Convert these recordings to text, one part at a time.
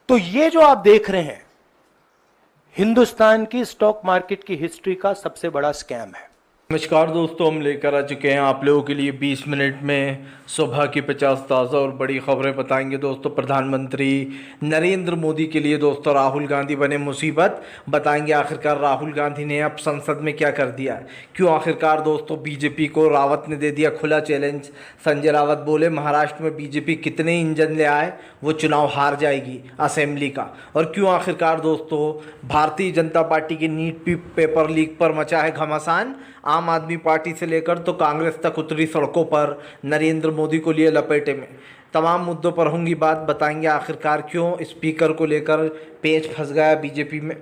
तो ये जो आप देख रहे हैं, हिंदुस्तान की स्टॉक मार्केट की हिस्ट्री का सबसे बड़ा स्कैम है। नमस्कार दोस्तों, हम लेकर आ चुके हैं आप लोगों के लिए 20 मिनट में सुबह की 50 ताज़ा और बड़ी खबरें बताएंगे। दोस्तों, प्रधानमंत्री नरेंद्र मोदी के लिए दोस्तों राहुल गांधी बने मुसीबत। बताएंगे आखिरकार राहुल गांधी ने अब संसद में क्या कर दिया है, क्यों आखिरकार दोस्तों बीजेपी को रावत ने दे दिया खुला चैलेंज। संजय रावत बोले महाराष्ट्र में बीजेपी कितने इंजन ले आए वो चुनाव हार जाएगी असेंबली का। और क्यों आखिरकार दोस्तों भारतीय जनता पार्टी के नीट पेपर लीक पर मचा है घमासान। आम आदमी पार्टी से लेकर तो कांग्रेस तक उतरी सड़कों पर, नरेंद्र मोदी को लिए लपेटे में। तमाम मुद्दों पर होंगी बात। बताएंगे आखिरकार क्यों स्पीकर को लेकर पेच फंस गया बीजेपी में।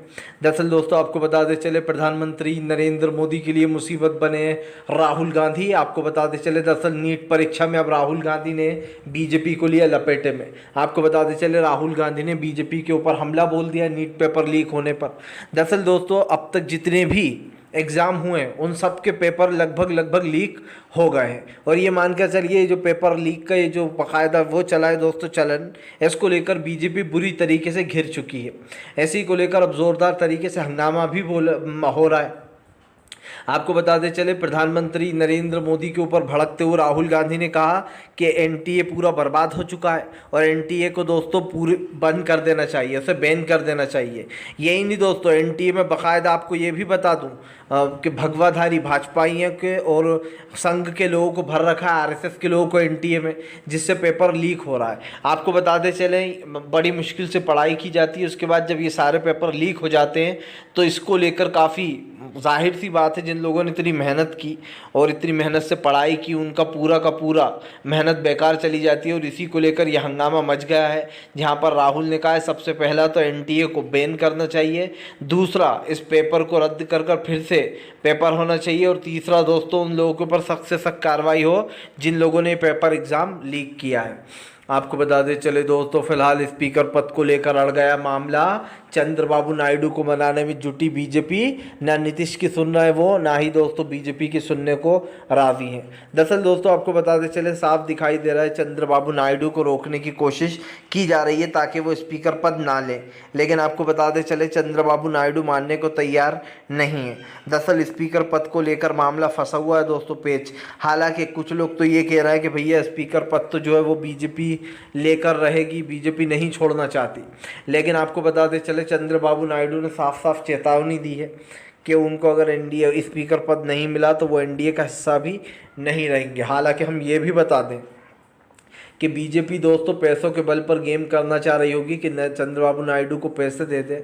दरअसल दोस्तों आपको बताते चले प्रधानमंत्री नरेंद्र मोदी के लिए मुसीबत बने राहुल गांधी। आपको बताते चले दरअसल नीट परीक्षा में अब राहुल गांधी ने बीजेपी को लिया लपेटे में। आपको बताते चले राहुल गांधी ने बीजेपी के ऊपर हमला बोल दिया नीट पेपर लीक होने पर। दरअसल दोस्तों अब तक जितने भी एग्ज़ाम हुए उन सब के पेपर लगभग लीक हो गए हैं। और ये मान कर चलिए जो पेपर लीक का ये जो बाकायदा वो चला है दोस्तों चलन, इसको लेकर बीजेपी बुरी तरीके से घिर चुकी है। ऐसी को लेकर अब ज़ोरदार तरीके से हंगामा भी हो रहा है। आपको बताते चले प्रधानमंत्री नरेंद्र मोदी के ऊपर भड़कते हुए राहुल गांधी ने कहा कि एनटीए पूरा बर्बाद हो चुका है और एनटीए को दोस्तों पूरे बंद कर देना चाहिए, उसे बैन कर देना चाहिए। यही नहीं दोस्तों, एनटीए में बाकायदा आपको ये भी बता दूं कि भगवाधारी भाजपाइयों के और संघ के लोगों को भर रखा है, आरएसएस के लोगों को एनटीए में, जिससे पेपर लीक हो रहा है। आपको बताते चले बड़ी मुश्किल से पढ़ाई की जाती है, उसके बाद जब ये सारे पेपर लीक हो जाते हैं तो इसको लेकर काफ़ी जाहिर सी बात है जिन लोगों ने इतनी मेहनत की और इतनी मेहनत से पढ़ाई की उनका पूरा का पूरा मेहनत बेकार चली जाती है। और इसी को लेकर यह हंगामा मच गया है, जहां पर राहुल ने कहा है सबसे पहला तो एनटीए को बैन करना चाहिए, दूसरा इस पेपर को रद्द कर फिर से पेपर होना चाहिए, और तीसरा दोस्तों उन लोगों के ऊपर सख्त से सख्त कार्रवाई हो जिन लोगों ने पेपर एग्ज़ाम लीक किया है। आपको बताते चले दोस्तों फिलहाल स्पीकर पद को लेकर अड़ गया मामला। चंद्रबाबू नायडू को मनाने में जुटी बीजेपी, ना नीतीश की सुन रहा है वो, ना ही दोस्तों बीजेपी की सुनने को राजी हैं। दरअसल दोस्तों आपको बताते चले साफ दिखाई दे रहा है चंद्रबाबू नायडू को रोकने की कोशिश की जा रही है ताकि वो स्पीकर पद ना लें, लेकिन आपको बताते चले चंद्रबाबू नायडू मानने को तैयार नहीं है। दरअसल स्पीकर पद को लेकर मामला फंसा हुआ है दोस्तों पेच। हालांकि कुछ लोग तो ये कह रहे हैं कि भैया स्पीकर पद तो जो है वो बीजेपी लेकर रहेगी, बीजेपी नहीं छोड़ना चाहती। लेकिन आपको बताते चले चंद्रबाबू नायडू ने साफ साफ चेतावनी दी है कि उनको अगर एनडीए स्पीकर पद नहीं मिला तो वो एनडीए का हिस्सा भी नहीं रहेंगे। हालांकि हम ये भी बता दें कि बीजेपी दोस्तों पैसों के बल पर गेम करना चाह रही होगी कि चंद्रबाबू नायडू को पैसे दे दे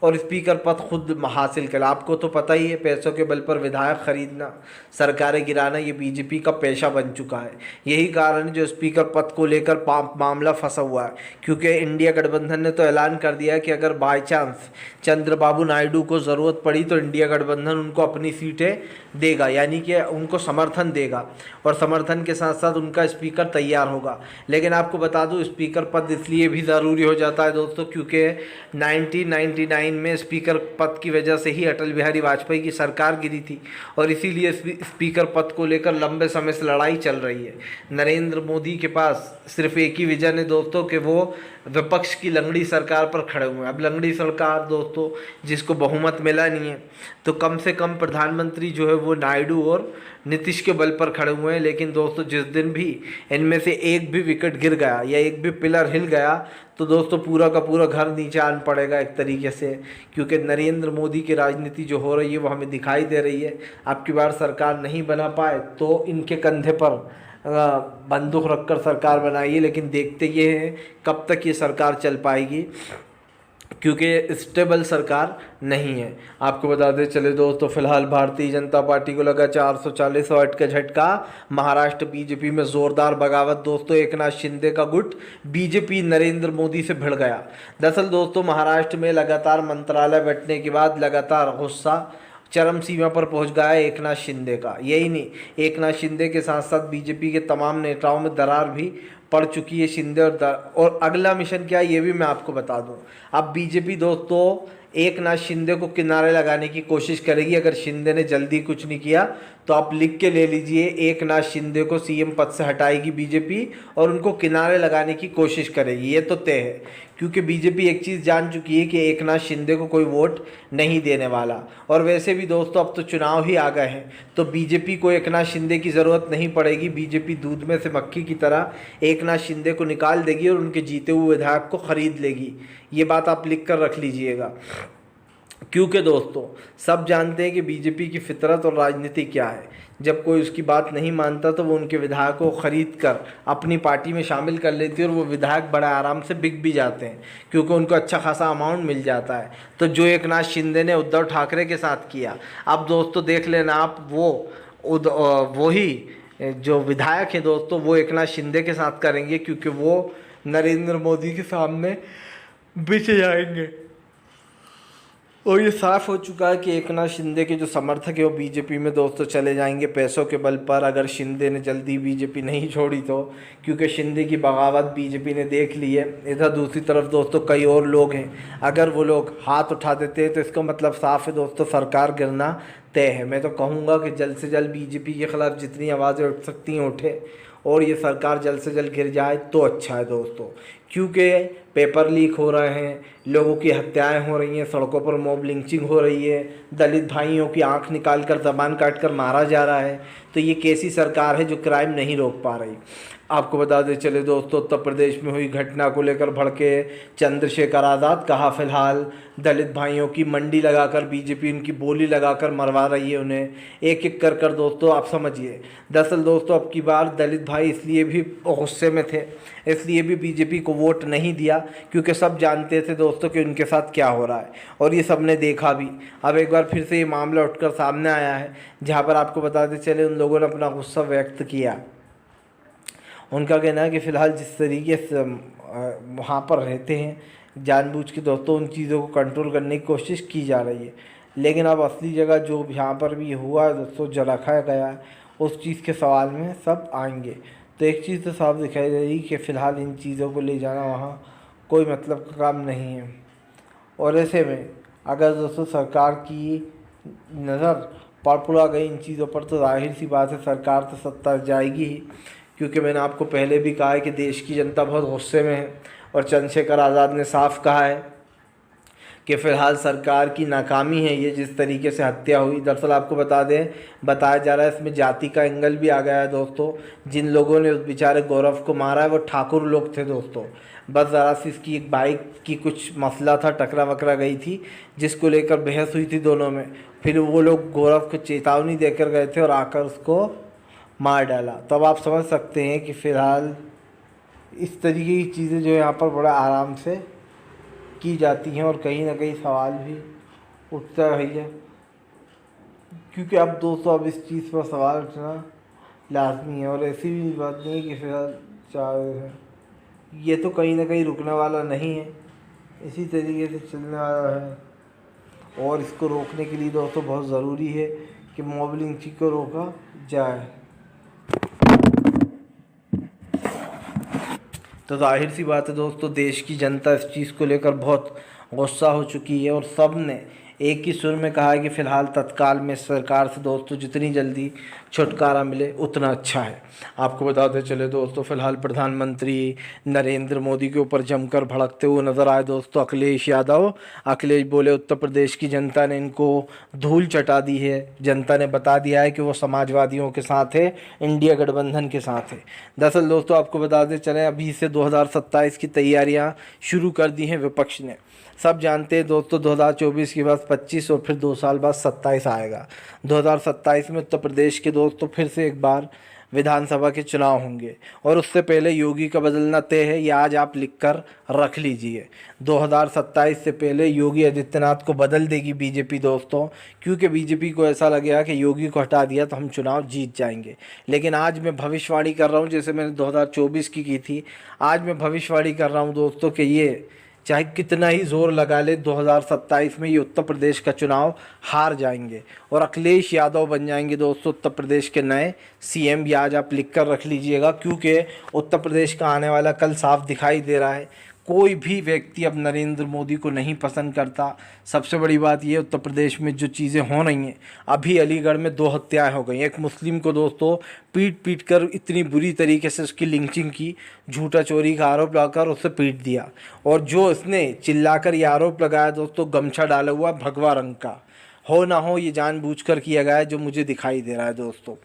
और स्पीकर पद खुद हासिल कर। आपको तो पता ही है पैसों के बल पर विधायक खरीदना, सरकारें गिराना ये बीजेपी का पेशा बन चुका है। यही कारण जो स्पीकर पद को लेकर मामला फंसा हुआ है, क्योंकि इंडिया गठबंधन ने तो ऐलान कर दिया है कि अगर बाई चांस चंद्रबाबू नायडू को ज़रूरत पड़ी तो इंडिया गठबंधन उनको अपनी सीटें देगा, यानी कि उनको समर्थन देगा और समर्थन के साथ साथ उनका स्पीकर तैयार होगा। लेकिन आपको बता दूं स्पीकर पद इसलिए भी ज़रूरी हो जाता है दोस्तों क्योंकि 1999 में स्पीकर पद की वजह से ही अटल बिहारी वाजपेयी की सरकार गिरी थी और इसीलिए स्पीकर पद को लेकर लंबे समय से लड़ाई चल रही है। नरेंद्र मोदी के पास सिर्फ एक ही विजन है दोस्तों कि वो विपक्ष की लंगड़ी सरकार पर खड़े हुए हैं। अब लंगड़ी सरकार दोस्तों जिसको बहुमत मिला नहीं है, तो कम से कम प्रधानमंत्री जो है वो नायडू और नीतीश के बल पर खड़े हुए हैं। लेकिन दोस्तों जिस दिन भी इनमें से एक भी विकेट गिर गया या एक भी पिलर हिल गया तो दोस्तों पूरा का पूरा घर नीचे आन पड़ेगा एक तरीके से, क्योंकि नरेंद्र मोदी की राजनीति जो हो रही है वो हमें दिखाई दे रही है। अब की बार सरकार नहीं बना पाए तो इनके कंधे पर बंदूक रखकर सरकार बनाइए, लेकिन देखते ये हैं कब तक ये सरकार चल पाएगी, क्योंकि स्टेबल सरकार नहीं है। आपको बताते चले दोस्तों फिलहाल भारतीय जनता पार्टी को लगा 440 वाट का झटका। महाराष्ट्र बीजेपी में जोरदार बगावत दोस्तों, एकनाथ शिंदे का गुट बीजेपी नरेंद्र मोदी से भिड़ गया। दरअसल दोस्तों महाराष्ट्र में लगातार मंत्रालय बैठने के बाद लगातार गुस्सा चरम सीमा पर पहुंच गया है एकनाथ शिंदे का। यही नहीं, एकनाथ शिंदे के साथ साथ बीजेपी के तमाम नेताओं में दरार भी पड़ चुकी है शिंदे और अगला मिशन क्या है ये भी मैं आपको बता दूं। अब बीजेपी दोस्तों एक नाथ शिंदे को किनारे लगाने की कोशिश करेगी। अगर शिंदे ने जल्दी कुछ नहीं किया तो आप लिख के ले लीजिए, एक नाथ शिंदे को सीएम पद से हटाएगी बीजेपी और उनको किनारे लगाने की कोशिश करेगी, ये तो तय है। क्योंकि बीजेपी एक चीज़ जान चुकी है कि एक नाथ शिंदे को कोई वोट नहीं देने वाला। और वैसे भी दोस्तों अब तो चुनाव ही आ गए हैं, तो बीजेपी को एक नाथ शिंदे की ज़रूरत नहीं पड़ेगी। बीजेपी दूध में से मक्खी की तरह एक नाथ शिंदे को निकाल देगी और उनके जीते हुए विधायक को खरीद लेगी। ये बात आप लिख कर रख लीजिएगा। क्योंकि दोस्तों सब जानते हैं कि बीजेपी की फितरत और राजनीति क्या है। जब कोई उसकी बात नहीं मानता तो वो उनके विधायकों को खरीद कर अपनी पार्टी में शामिल कर लेती है और वो विधायक बड़े आराम से बिक भी जाते हैं क्योंकि उनको अच्छा खासा अमाउंट मिल जाता है। तो जो एक नाथ शिंदे ने उद्धव ठाकरे के साथ किया, अब दोस्तों देख लेना आप वो ही जो विधायक है दोस्तों वो एक नाथ शिंदे के साथ करेंगे, क्योंकि वो नरेंद्र मोदी के सामने बिक जाएंगे। और ये साफ हो चुका है कि एक नाथ शिंदे के जो समर्थक है वो बीजेपी में दोस्तों चले जाएंगे पैसों के बल पर, अगर शिंदे ने जल्दी बीजेपी नहीं छोड़ी तो। क्योंकि शिंदे की बगावत बीजेपी ने देख ली है। इधर दूसरी तरफ दोस्तों कई और लोग हैं, अगर वो लोग हाथ उठा देते हैं तो इसका मतलब साफ है दोस्तों सरकार गिरना तय है। मैं तो कहूँगा कि जल्द से जल्द बीजेपी के ख़िलाफ़ जितनी आवाज़ें उठ सकती हैं उठे और ये सरकार जल्द से जल्द गिर जाए तो अच्छा है दोस्तों। क्योंकि पेपर लीक हो रहे हैं, लोगों की हत्याएं हो रही हैं, सड़कों पर मॉब लिंचिंग हो रही है, दलित भाइयों की आंख निकाल कर ज़बान काट कर मारा जा रहा है। तो ये कैसी सरकार है जो क्राइम नहीं रोक पा रही। आपको बता दें चले दोस्तों उत्तर प्रदेश में हुई घटना को लेकर भड़के चंद्रशेखर आज़ाद, कहा फिलहाल दलित भाइयों की मंडी लगाकर बीजेपी उनकी बोली लगाकर मरवा रही है उन्हें एक एक कर दोस्तों। आप समझिए दरअसल दोस्तों अब की बार दलित भाई इसलिए भी गुस्से में थे, इसलिए भी बीजेपी को वोट नहीं दिया क्योंकि सब जानते थे दोस्तों कि उनके साथ क्या हो रहा है और ये सब ने देखा भी। अब एक बार फिर से ये मामला उठकर सामने आया है जहाँ पर आपको बताते चले उन लोगों ने अपना गुस्सा व्यक्त किया। उनका कहना है कि फ़िलहाल जिस तरीके से वहाँ पर रहते हैं जानबूझ के दोस्तों उन चीज़ों को कंट्रोल करने की कोशिश की जा रही है, लेकिन अब असली जगह जो यहाँ पर भी हुआ है दोस्तों जो रखा गया है उस चीज़ के सवाल में सब आएंगे। तो एक चीज़ तो साफ दिखाई दे रही कि फ़िलहाल इन चीज़ों को ले जाना वहाँ कोई मतलब का काम नहीं है। और ऐसे में अगर दोस्तों सरकार की नज़र पड़ गई इन चीज़ों पर तो जाहिर सी बात है सरकार तो सत्ता जाएगी ही। क्योंकि मैंने आपको पहले भी कहा है कि देश की जनता बहुत गुस्से में है और चंद्रशेखर आज़ाद ने साफ कहा है कि फ़िलहाल सरकार की नाकामी है ये जिस तरीके से हत्या हुई। दरअसल आपको बताया जा रहा है इसमें जाति का एंगल भी आ गया है दोस्तों। जिन लोगों ने उस बेचारे गौरव को मारा है वो ठाकुर लोग थे दोस्तों। बस ज़रा सी इसकी एक बाइक की कुछ मसला था, टकरा वकरा गई थी जिसको लेकर बहस हुई थी दोनों में। फिर वो लोग गौरव को चेतावनी देकर गए थे और आकर उसको मार डाला। तो अब आप समझ सकते हैं कि फ़िलहाल इस तरीके की चीज़ें जो यहाँ पर बड़ा आराम से की जाती हैं और कहीं ना कहीं सवाल भी उठता है क्योंकि अब दोस्तों अब इस चीज़ पर सवाल उठना लाजमी है। और ऐसी भी बात नहीं है कि फ़िलहाल चाहे ये तो कहीं ना कहीं रुकने वाला नहीं है, इसी तरीके से चलने वाला है। और इसको रोकने के लिए दोस्तों बहुत ज़रूरी है कि मॉब लिंचिंग को रोका जाए। तो जाहिर सी बात है दोस्तों देश की जनता इस चीज़ को लेकर बहुत गुस्सा हो चुकी है और सब ने एक ही सुर में कहा है कि फ़िलहाल तत्काल में सरकार से दोस्तों जितनी जल्दी छुटकारा मिले उतना अच्छा है। आपको बताते चले दोस्तों फ़िलहाल प्रधानमंत्री नरेंद्र मोदी के ऊपर जमकर भड़कते हुए नज़र आए दोस्तों अखिलेश यादव। अखिलेश बोले उत्तर प्रदेश की जनता ने इनको धूल चटा दी है, जनता ने बता दिया है कि वो समाजवादियों के साथ है, इंडिया गठबंधन के साथ है। दरअसल दोस्तों आपको बताते चलें अभी से 2027 की तैयारियाँ शुरू कर दी हैं विपक्ष ने। सब जानते हैं दोस्तों 2024 के बाद 25 और फिर 2 साल बाद 27 आएगा। 2027 में उत्तर प्रदेश के दोस्तों फिर से एक बार विधानसभा के चुनाव होंगे और उससे पहले योगी का बदलना तय है। ये आज आप लिख कर रख लीजिए, 2027 से पहले योगी आदित्यनाथ को बदल देगी बीजेपी दोस्तों। क्योंकि बीजेपी को ऐसा लगेगा कि योगी को हटा दिया तो हम चुनाव जीत जाएंगे। लेकिन आज मैं भविष्यवाणी कर रहा हूँ, जैसे मैंने 2024 की थी, आज मैं भविष्यवाणी कर रहा हूँ दोस्तों कि ये चाहे कितना ही जोर लगा ले 2027 में ये उत्तर प्रदेश का चुनाव हार जाएंगे और अखिलेश यादव बन जाएंगे दोस्तों उत्तर प्रदेश के नए सीएम। ये आज आप लिख कर रख लीजिएगा, क्योंकि उत्तर प्रदेश का आने वाला कल साफ दिखाई दे रहा है। कोई भी व्यक्ति अब नरेंद्र मोदी को नहीं पसंद करता। सबसे बड़ी बात ये, उत्तर प्रदेश में जो चीज़ें हो रही हैं, अभी अलीगढ़ में 2 हत्याएं हो गई। एक मुस्लिम को दोस्तों पीट पीट कर इतनी बुरी तरीके से उसकी लिंचिंग की, झूठा चोरी का आरोप लगाकर उसे पीट दिया। और जो इसने चिल्लाकर ये आरोप लगाया दोस्तों, गमछा डाला हुआ भगवा रंग का, हो ना हो ये जानबूझकर किया गया है, जो मुझे दिखाई दे रहा है दोस्तों।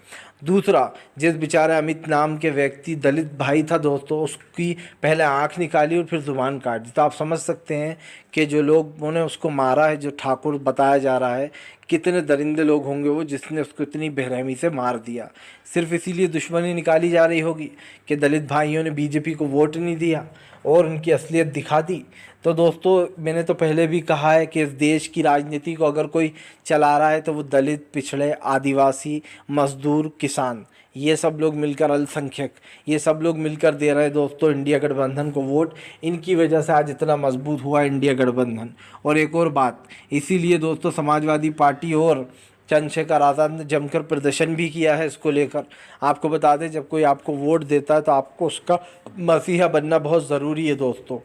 दूसरा, जिस बेचारे अमित नाम के व्यक्ति दलित भाई था दोस्तों, उसकी पहले आंख निकाली और फिर जुबान काट दी। तो आप समझ सकते हैं कि जो लोगों ने उसको मारा है, जो ठाकुर बताया जा रहा है, कितने दरिंदे लोग होंगे वो, जिसने उसको इतनी बेरहमी से मार दिया। सिर्फ इसीलिए दुश्मनी निकाली जा रही होगी कि दलित भाइयों ने बीजेपी को वोट नहीं दिया और उनकी असलियत दिखा दी। तो दोस्तों, मैंने तो पहले भी कहा है कि इस देश की राजनीति को अगर कोई चला रहा है तो वो दलित, पिछड़े, आदिवासी, मजदूर, किसान, ये सब लोग मिलकर, अल्पसंख्यक, ये सब लोग मिलकर दे रहे हैं दोस्तों इंडिया गठबंधन को वोट। इनकी वजह से आज इतना मजबूत हुआ इंडिया गठबंधन। और एक और बात, इसीलिए दोस्तों समाजवादी पार्टी और चंद्रशेखर आज़ाद ने जमकर प्रदर्शन भी किया है इसको लेकर। आपको बता दें, जब कोई आपको वोट देता है तो आपको उसका मसीहा बनना बहुत ज़रूरी है दोस्तों।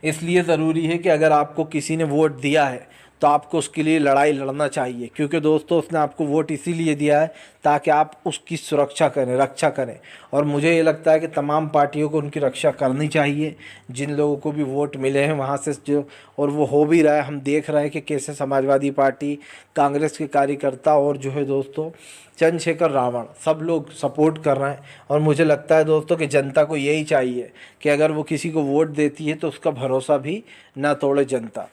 इसलिए ज़रूरी है कि अगर आपको किसी ने वोट दिया है तो आपको उसके लिए लड़ाई लड़ना चाहिए, क्योंकि दोस्तों उसने आपको वोट इसीलिए दिया है ताकि आप उसकी सुरक्षा करें, रक्षा करें। और मुझे ये लगता है कि तमाम पार्टियों को उनकी रक्षा करनी चाहिए, जिन लोगों को भी वोट मिले हैं वहाँ से जो, और वो हो भी रहा है। हम देख रहे हैं कि कैसे समाजवादी पार्टी, कांग्रेस के कार्यकर्ता और जो है दोस्तों चंद्रशेखर रावण, सब लोग सपोर्ट कर रहे हैं। और मुझे लगता है दोस्तों कि जनता को यही चाहिए कि अगर वो किसी को वोट देती है तो उसका भरोसा भी ना तोड़े जनता।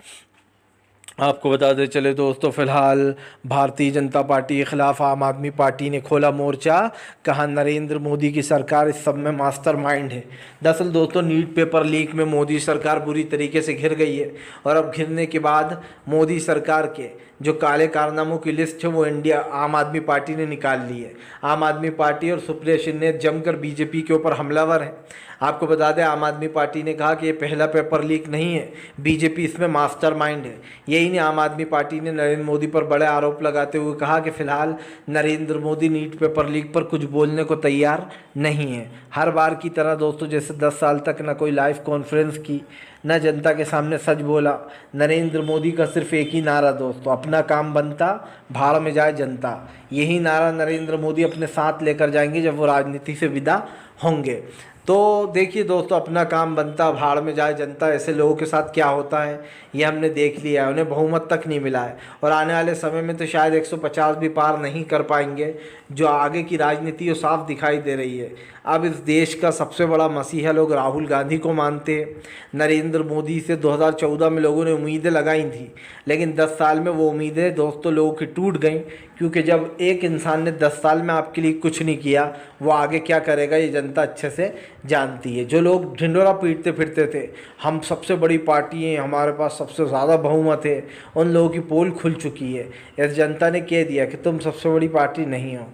आपको बताते चले दोस्तों, फिलहाल भारतीय जनता पार्टी के खिलाफ आम आदमी पार्टी ने खोला मोर्चा। कहा नरेंद्र मोदी की सरकार इस सब में मास्टरमाइंड है। दरअसल दोस्तों, नीट पेपर लीक में मोदी सरकार बुरी तरीके से घिर गई है और अब घिरने के बाद मोदी सरकार के जो काले कारनामों की लिस्ट है वो इंडिया आम आदमी पार्टी ने निकाल ली है। आम आदमी पार्टी और सुप्रिया शिंदे जमकर बीजेपी के ऊपर हमलावर है। आपको बता दें, आम आदमी पार्टी ने कहा कि ये पहला पेपर लीक नहीं है, बीजेपी इसमें मास्टरमाइंड है। यही नहीं, आम आदमी पार्टी ने नरेंद्र मोदी पर बड़े आरोप लगाते हुए कहा कि फिलहाल Narendra Modi NEET paper leak पर कुछ बोलने को तैयार नहीं है। हर बार की तरह दोस्तों, जैसे 10 साल तक ना कोई लाइव कॉन्फ्रेंस की, न जनता के सामने सच बोला। नरेंद्र मोदी का सिर्फ एक ही नारा दोस्तों, अपना काम बनता, भाड़ में जाए जनता। यही नारा नरेंद्र मोदी अपने साथ लेकर जाएंगे जब वो राजनीति से विदा होंगे। तो देखिए दोस्तों, अपना काम बनता, भाड़ में जाए जनता, ऐसे लोगों के साथ क्या होता है ये हमने देख लिया है। उन्हें बहुमत तक नहीं मिला है और आने वाले समय में तो शायद 150 भी पार नहीं कर पाएंगे। जो आगे की राजनीति वो साफ दिखाई दे रही है। अब इस देश का सबसे बड़ा मसीहा लोग राहुल गांधी को मानते हैं। नरेंद्र मोदी से 2014 में लोगों ने उम्मीदें लगाई थी, लेकिन 10 साल में वो उम्मीदें दोस्तों लोगों की टूट गई, क्योंकि जब एक इंसान ने 10 साल में आपके लिए कुछ नहीं किया, वो आगे क्या करेगा ये जनता अच्छे से जानती है। जो लोग ढिंडोरा पीटते फिरते थे, हम सबसे बड़ी पार्टी हैं, हमारे पास सबसे ज़्यादा बहुमत है, उन लोगों की पोल खुल चुकी है। इस जनता ने कह दिया कि तुम सबसे बड़ी पार्टी नहीं हो।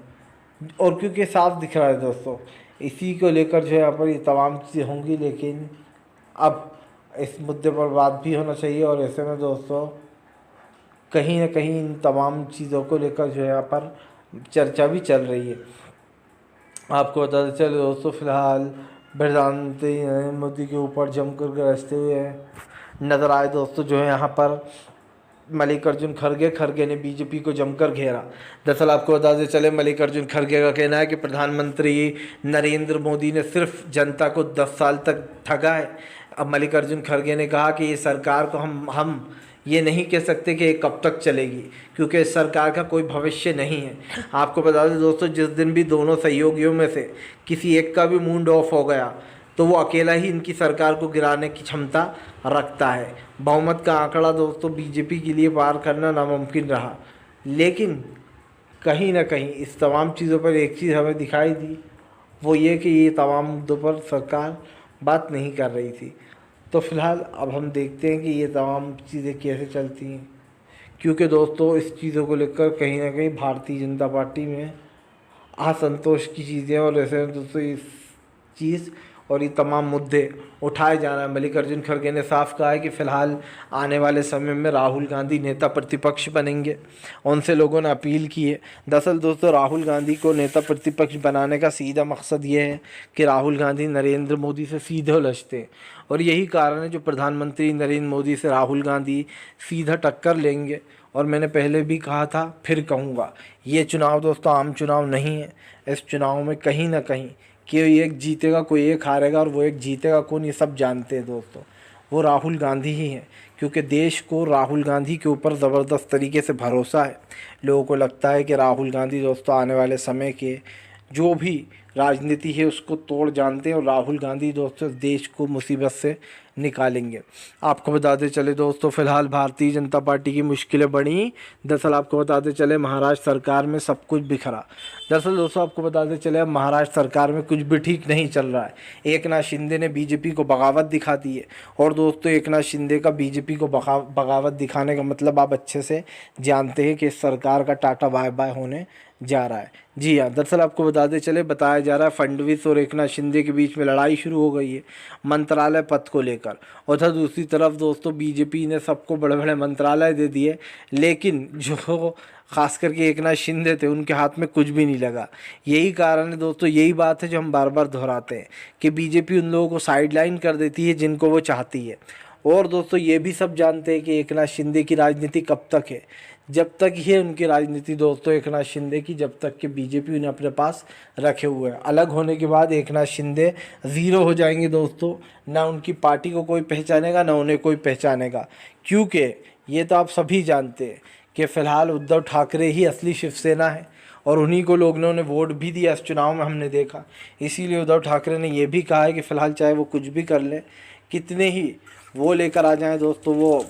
और क्योंकि साफ दिख रहा है दोस्तों, इसी को लेकर जो है यहाँ पर ये तमाम चीज़ें होंगी। लेकिन अब इस मुद्दे पर बात भी होना चाहिए और ऐसे में दोस्तों कहीं ना कहीं इन तमाम चीज़ों को लेकर जो है यहाँ पर चर्चा भी चल रही है। आपको बताते चले दोस्तों, फिलहाल प्रधानमंत्री नरेंद्र मोदी के ऊपर जमकर गरजते हुए नजर आए दोस्तों। जो है यहाँ पर मल्लिकार्जुन खड़गे ने बीजेपी को जमकर घेरा। दरअसल आपको बताते चले, मल्लिकार्जुन खड़गे का कहना है कि प्रधानमंत्री नरेंद्र मोदी ने सिर्फ जनता को 10 साल तक ठगा है। अब मल्लिकार्जुन खड़गे ने कहा कि ये सरकार को हम ये नहीं कह सकते कि ये कब तक चलेगी, क्योंकि इस सरकार का कोई भविष्य नहीं है। आपको बता दें दोस्तों, जिस दिन भी दोनों सहयोगियों में से किसी एक का भी मूड ऑफ हो गया तो वो अकेला ही इनकी सरकार को गिराने की क्षमता रखता है। बहुमत का आंकड़ा दोस्तों बीजेपी के लिए पार करना नामुमकिन रहा, लेकिन कहीं ना कहीं इस तमाम चीज़ों पर एक चीज़ हमें दिखाई दी, वो ये कि ये तमाम मुद्दों पर सरकार बात नहीं कर रही थी। तो फिलहाल अब हम देखते हैं कि ये तमाम चीज़ें कैसे चलती हैं, क्योंकि दोस्तों इस चीज़ों को लेकर कहीं ना कहीं भारतीय जनता पार्टी में असंतोष की चीज़ें और ऐसे दोस्तों इस चीज़ और ये तमाम मुद्दे उठाए जा रहे हैं। मल्लिकार्जुन खड़गे ने साफ कहा है कि फ़िलहाल आने वाले समय में राहुल गांधी नेता प्रतिपक्ष बनेंगे। उनसे लोगों ने अपील की है। दरअसल दोस्तों, राहुल गांधी को नेता प्रतिपक्ष बनाने का सीधा मकसद ये है कि राहुल गांधी नरेंद्र मोदी से सीधे उलझते हैं, और यही कारण है जो प्रधानमंत्री नरेंद्र मोदी से राहुल गांधी सीधा टक्कर लेंगे। और मैंने पहले भी कहा था, फिर कहूँगा, ये चुनाव दोस्तों आम चुनाव नहीं है। इस चुनाव में कहीं ना कहीं कोई एक जीतेगा, कोई एक हारेगा, और वो एक जीतेगा कौन, ये सब जानते हैं दोस्तों, वो राहुल गांधी ही हैं। क्योंकि देश को राहुल गांधी के ऊपर ज़बरदस्त तरीके से भरोसा है। लोगों को लगता है कि राहुल गांधी दोस्तों आने वाले समय के जो भी राजनीति है उसको तोड़ जानते हैं, और राहुल गांधी दोस्तों देश को मुसीबत से निकालेंगे। आपको बताते चले दोस्तों, फिलहाल भारतीय जनता पार्टी की मुश्किलें बढ़ी। दरअसल आपको बताते चले, महाराष्ट्र सरकार में सब कुछ बिखरा। दरअसल दोस्तों आपको बताते चले, अब महाराष्ट्र सरकार में कुछ भी ठीक नहीं चल रहा है। एकनाथ शिंदे ने बीजेपी को बगावत दिखा दी है, और दोस्तों एकनाथ शिंदे का बीजेपी को बगावत दिखाने का मतलब आप अच्छे से जानते हैं कि इस सरकार का टाटा बाय बाय होने जा रहा है। जी हाँ, दरअसल आपको बताते चले, बताया जा रहा है फडणवीस और एकनाथ शिंदे के बीच में लड़ाई शुरू हो गई है मंत्रालय पद को लेकर। उधर दूसरी तरफ दोस्तों बीजेपी ने सबको बड़े बड़े मंत्रालय दे दिए, लेकिन जो खास करके एकनाथ शिंदे थे उनके हाथ में कुछ भी नहीं लगा। यही कारण है दोस्तों, यही बात है जो हम बार बार दोहराते हैं कि बीजेपी उन लोगों को साइडलाइन कर देती है जिनको वो चाहती है। और दोस्तों ये भी सब जानते हैं कि एकनाथ शिंदे की राजनीति कब तक है, जब तक ये उनकी राजनीति दोस्तों एकनाथ शिंदे की, जब तक कि बीजेपी उन्हें अपने पास रखे हुए है। अलग होने के बाद एकनाथ शिंदे ज़ीरो हो जाएंगे दोस्तों, ना उनकी पार्टी को कोई पहचानेगा, ना उन्हें कोई पहचानेगा। क्योंकि ये तो आप सभी जानते हैं कि फ़िलहाल उद्धव ठाकरे ही असली शिवसेना है, और उन्हीं को लोगों ने वोट भी दिया इस चुनाव में, हमने देखा। इसीलिए उद्धव ठाकरे ने ये भी कहा है कि फ़िलहाल चाहे वो कुछ भी कर ले, कितने ही वो लेकर आ जाएं दोस्तों, वो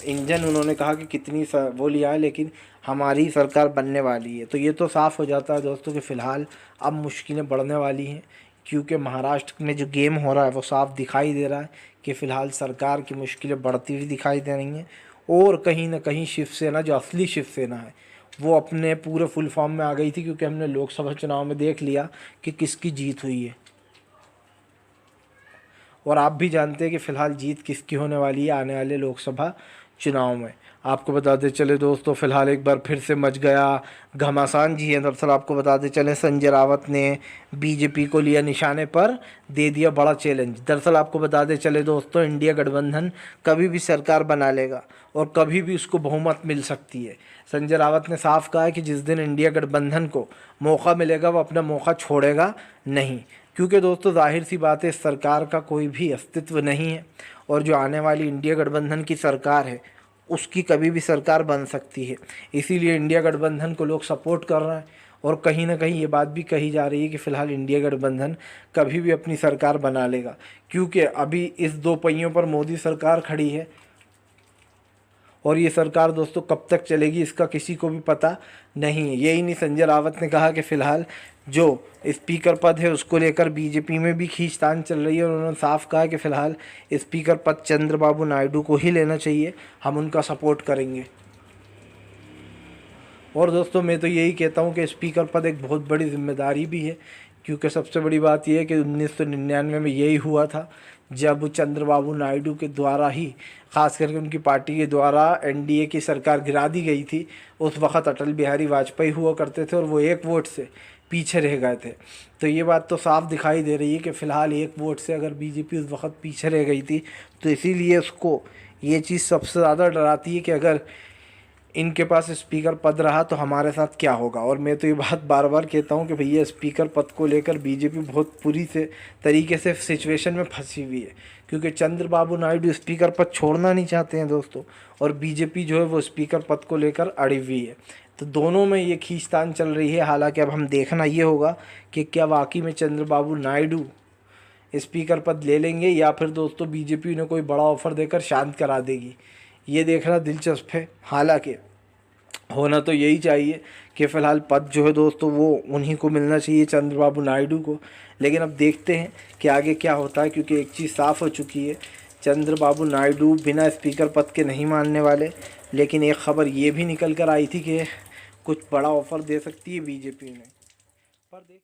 इंजन उन्होंने कहा कि कितनी वो लिया है, लेकिन हमारी सरकार बनने वाली है। तो ये तो साफ़ हो जाता है दोस्तों कि फ़िलहाल अब मुश्किलें बढ़ने वाली हैं, क्योंकि महाराष्ट्र में जो गेम हो रहा है वो साफ दिखाई दे रहा है कि फ़िलहाल सरकार की मुश्किलें बढ़ती हुई दिखाई दे रही हैं। और कहीं ना कहीं शिवसेना, जो असली शिवसेना है, वो अपने पूरे फुल फॉर्म में आ गई थी, क्योंकि हमने लोकसभा चुनाव में देख लिया कि किसकी जीत हुई है। और आप भी जानते हैं कि फ़िलहाल जीत किसकी होने वाली है आने वाले लोकसभा चुनाव में। आपको बताते चले दोस्तों, फ़िलहाल एक बार फिर से मच गया घमासान। जी हैं, दरअसल आपको बताते चले, संजय रावत ने बीजेपी को लिया निशाने पर, दे दिया बड़ा चैलेंज। दरअसल आपको बताते चले दोस्तों, इंडिया गठबंधन कभी भी सरकार बना लेगा और कभी भी उसको बहुमत मिल सकती है। संजय रावत ने साफ कहा है कि जिस दिन इंडिया गठबंधन को मौका मिलेगा वो अपना मौका छोड़ेगा नहीं, क्योंकि दोस्तों जाहिर सी बात है, इस सरकार का कोई भी अस्तित्व नहीं है, और जो आने वाली इंडिया गठबंधन की सरकार है उसकी कभी भी सरकार बन सकती है। इसीलिए इंडिया गठबंधन को लोग सपोर्ट कर रहे हैं, और कहीं ना कहीं ये बात भी कही जा रही है कि फ़िलहाल इंडिया गठबंधन कभी भी अपनी सरकार बना लेगा, क्योंकि अभी इस दो पहियों पर मोदी सरकार खड़ी है, और ये सरकार दोस्तों कब तक चलेगी इसका किसी को भी पता नहीं है। यही नहीं, संजय रावत ने कहा कि फ़िलहाल जो स्पीकर पद है उसको लेकर बीजेपी में भी खींचतान चल रही है, और उन्होंने साफ कहा कि फ़िलहाल स्पीकर पद चंद्रबाबू नायडू को ही लेना चाहिए, हम उनका सपोर्ट करेंगे। और दोस्तों मैं तो यही कहता हूँ कि स्पीकर पद एक बहुत बड़ी जिम्मेदारी भी है, क्योंकि सबसे बड़ी बात यह है कि 1999 में यही हुआ था, जब चंद्रबाबू नायडू के द्वारा ही, ख़ास करके उनकी पार्टी के द्वारा एनडीए की सरकार गिरा दी गई थी। उस वक़्त अटल बिहारी वाजपेयी हुआ करते थे, और वो एक वोट से पीछे रह गए थे। तो ये बात तो साफ दिखाई दे रही है कि फ़िलहाल एक वोट से अगर बीजेपी उस वक़्त पीछे रह गई थी, तो इसीलिए उसको ये चीज़ सबसे ज़्यादा डराती है कि अगर इनके पास स्पीकर पद रहा तो हमारे साथ क्या होगा। और मैं तो ये बात बार बार कहता हूँ कि भैया स्पीकर पद को लेकर बीजेपी बहुत बुरी से तरीके से सिचुएशन में फंसी हुई है, क्योंकि चंद्रबाबू नायडू स्पीकर पद छोड़ना नहीं चाहते हैं दोस्तों, और बीजेपी जो है वो स्पीकर पद को लेकर अड़ी हुई है। तो दोनों में ये खींचतान चल रही है। हालांकि अब हम देखना ये होगा कि क्या वाकई में चंद्रबाबू नायडू स्पीकर पद ले लेंगे, या फिर दोस्तों बीजेपी उन्हें कोई बड़ा ऑफर देकर शांत करा देगी। ये देखना दिलचस्प है। हालांकि होना तो यही चाहिए कि फ़िलहाल पद जो है दोस्तों वो उन्हीं को मिलना चाहिए, चंद्रबाबू नायडू को। लेकिन अब देखते हैं कि आगे क्या होता है, क्योंकि एक चीज़ साफ़ हो चुकी है, चंद्रबाबू नायडू बिना स्पीकर पद के नहीं मानने वाले। लेकिन एक ख़बर ये भी निकल कर आई थी कि कुछ बड़ा ऑफ़र दे सकती है बीजेपी उन्हें, पर देख